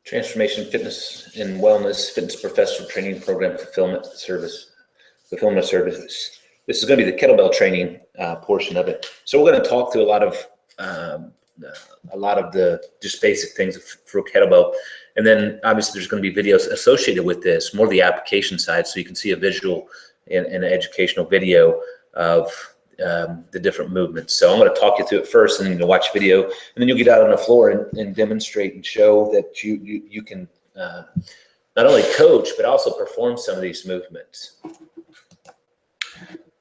Transformation Fitness and Wellness Fitness Professional Training Program Fulfillment Services. This is going to be the kettlebell training portion of it. So we're going to talk through a lot of the just basic things for kettlebell, and then obviously there's going to be videos associated with this, more the application side, so you can see a visual and an educational video of the different movements. So I'm going to talk you through it first, and then you'll watch a video, and then you'll get out on the floor and demonstrate and show that you can not only coach but also perform some of these movements.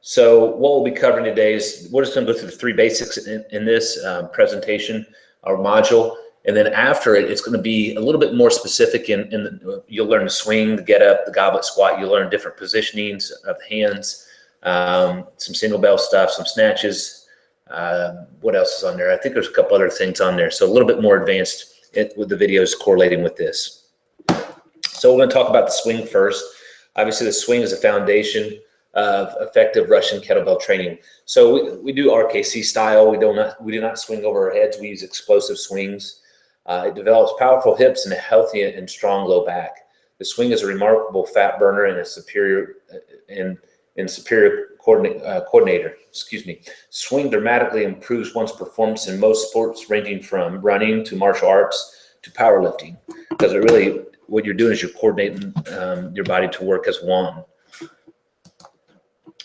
So what we'll be covering today is we're just going to go through the three basics in this presentation or module, and then after it, it's going to be a little bit more specific. You'll learn to swing, the get up, the goblet squat. You'll learn different positionings of the hands. Some single bell stuff, some snatches. What else is on there? I think there's a couple other things on there. So a little bit more advanced with the videos correlating with this. So we're going to talk about the swing first. Obviously, the swing is a foundation of effective Russian kettlebell training. So we do RKC style. We do not swing over our heads. We use explosive swings. It develops powerful hips and a healthy and strong low back. The swing is a remarkable fat burner and a superior coordinator. Swing dramatically improves one's performance in most sports, ranging from running to martial arts to powerlifting, because what you're doing is you're coordinating your body to work as one.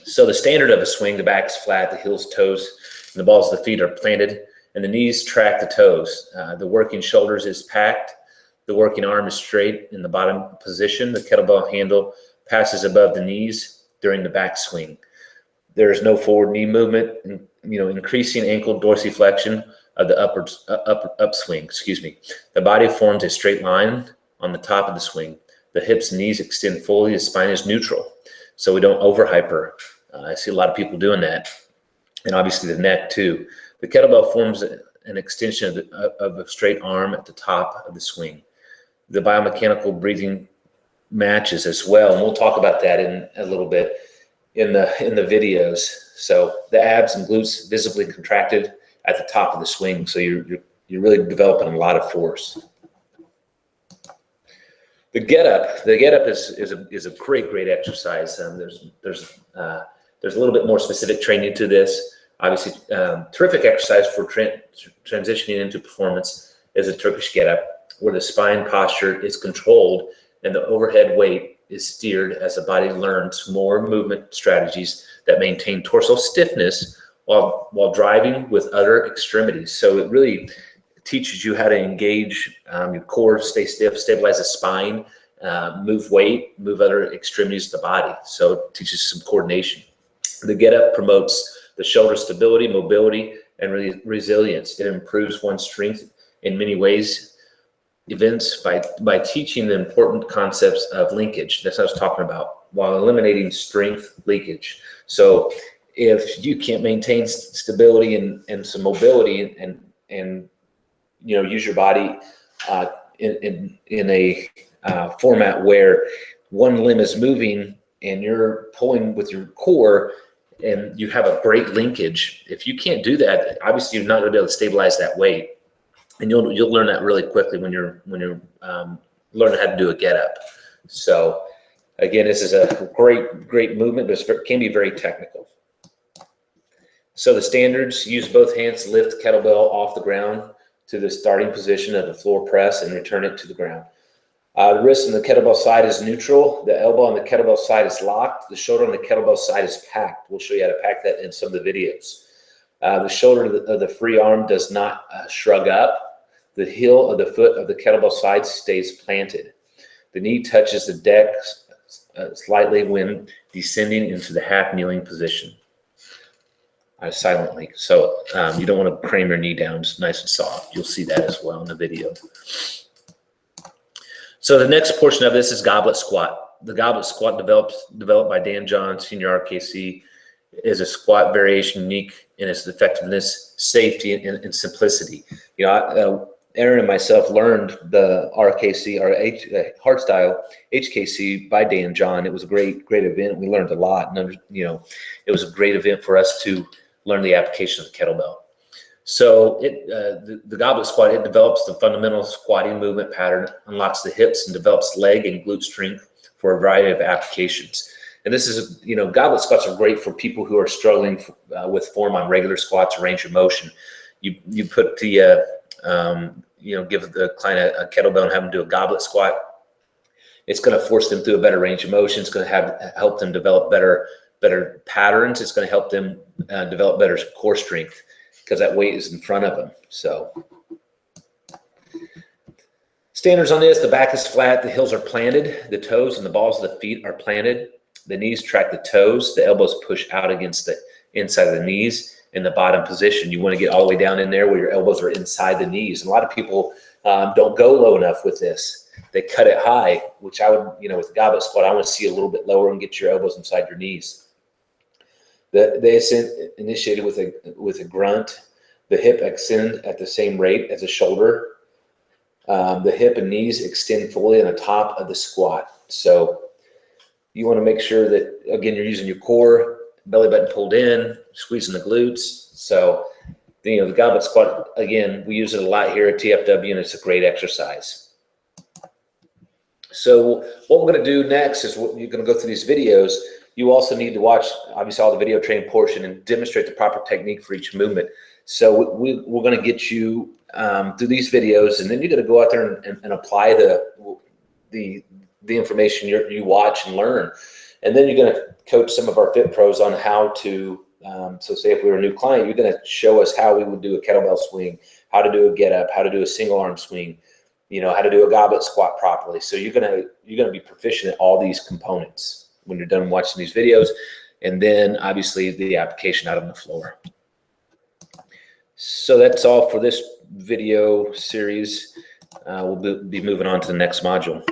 So the standard of a swing, the back is flat, the heels, toes, and the balls of the feet are planted, and the knees track the toes. The working shoulders is packed. The working arm is straight in the bottom position. The kettlebell handle passes above the knees during the back swing. There is no forward knee movement, increasing ankle dorsiflexion of the upswing. The body forms a straight line on the top of the swing. The hips and knees extend fully. The spine is neutral, so we don't over-hyper. I see a lot of people doing that, and obviously the neck too. The kettlebell forms an extension of a straight arm at the top of the swing. The biomechanical breathing matches as well, and we'll talk about that in a little bit in the videos. So the abs and glutes visibly contracted at the top of the swing, so you're really developing a lot of force. The get up is a great exercise. There's a little bit more specific training to this. Obviously, terrific exercise for transitioning into performance is a Turkish get up, where the spine posture is controlled and the overhead weight is steered as the body learns more movement strategies that maintain torso stiffness while driving with other extremities. So it really teaches you how to engage your core, stay stiff, stabilize the spine, move weight, move other extremities of the body. So it teaches some coordination. The get up promotes the shoulder stability, mobility, and resilience. It improves one's strength in many ways. Events by teaching the important concepts of linkage. That's what I was talking about, while eliminating strength leakage. So if you can't maintain stability and some mobility and use your body in a format where one limb is moving and you're pulling with your core and you have a great linkage, if you can't do that, obviously you're not going to be able to stabilize that weight. And you'll learn that really quickly when you're learning how to do a get up. So again, this is a great movement, but it can be very technical. So the standards: use both hands to lift the kettlebell off the ground to the starting position of the floor press and return it to the ground. The wrist on the kettlebell side is neutral. The elbow on the kettlebell side is locked. The shoulder on the kettlebell side is packed. We'll show you how to pack that in some of the videos. The shoulder of the free arm does not shrug up. The heel of the foot of the kettlebell side stays planted. The knee touches the deck slightly when descending into the half kneeling position. Silently. So you don't want to cram your knee down. It's nice and soft. You'll see that as well in the video. So the next portion of this is goblet squat. The goblet squat developed by Dan John, Senior RKC, is a squat variation unique in its effectiveness, safety, and simplicity. Aaron and myself learned the RKC, Hardstyle HKC by Dan John. It was a great event. We learned a lot, and it was a great event for us to learn the application of the kettlebell. So the goblet squat, it develops the fundamental squatting movement pattern, unlocks the hips, and develops leg and glute strength for a variety of applications. And this is, goblet squats are great for people who are struggling with form on regular squats or range of motion. You put the, give the client a kettlebell and have them do a goblet squat. It's going to force them through a better range of motion. It's going to help them develop better patterns. It's going to help them develop better core strength because that weight is in front of them. So standards on this: the back is flat, the heels are planted, the toes and the balls of the feet are planted. The knees track the toes, the elbows push out against the inside of the knees. In the bottom position, you want to get all the way down in there where your elbows are inside the knees. And a lot of people don't go low enough with this. They cut it high, which I would, with the goblet squat, I want to see a little bit lower and get your elbows inside your knees. They ascend initiated with a grunt. The hip extend at the same rate as the shoulder. The hip and knees extend fully on the top of the squat. So you want to make sure that, again, you're using your core, belly button pulled in, squeezing the glutes. So, the goblet squat, again, we use it a lot here at TFW, and it's a great exercise. So what we're going to do next is you're going to go through these videos. You also need to watch, obviously, all the video training portion and demonstrate the proper technique for each movement. So we're going to get you through these videos, and then you're going to go out there and apply the information you watch and learn. And then you're going to coach some of our fit pros on how to, so say if we were a new client, you're going to show us how we would do a kettlebell swing, how to do a get up, how to do a single arm swing, how to do a goblet squat properly. So you're going to be proficient at all these components when you're done watching these videos. And then obviously the application out on the floor. So that's all for this video series. We'll be moving on to the next module.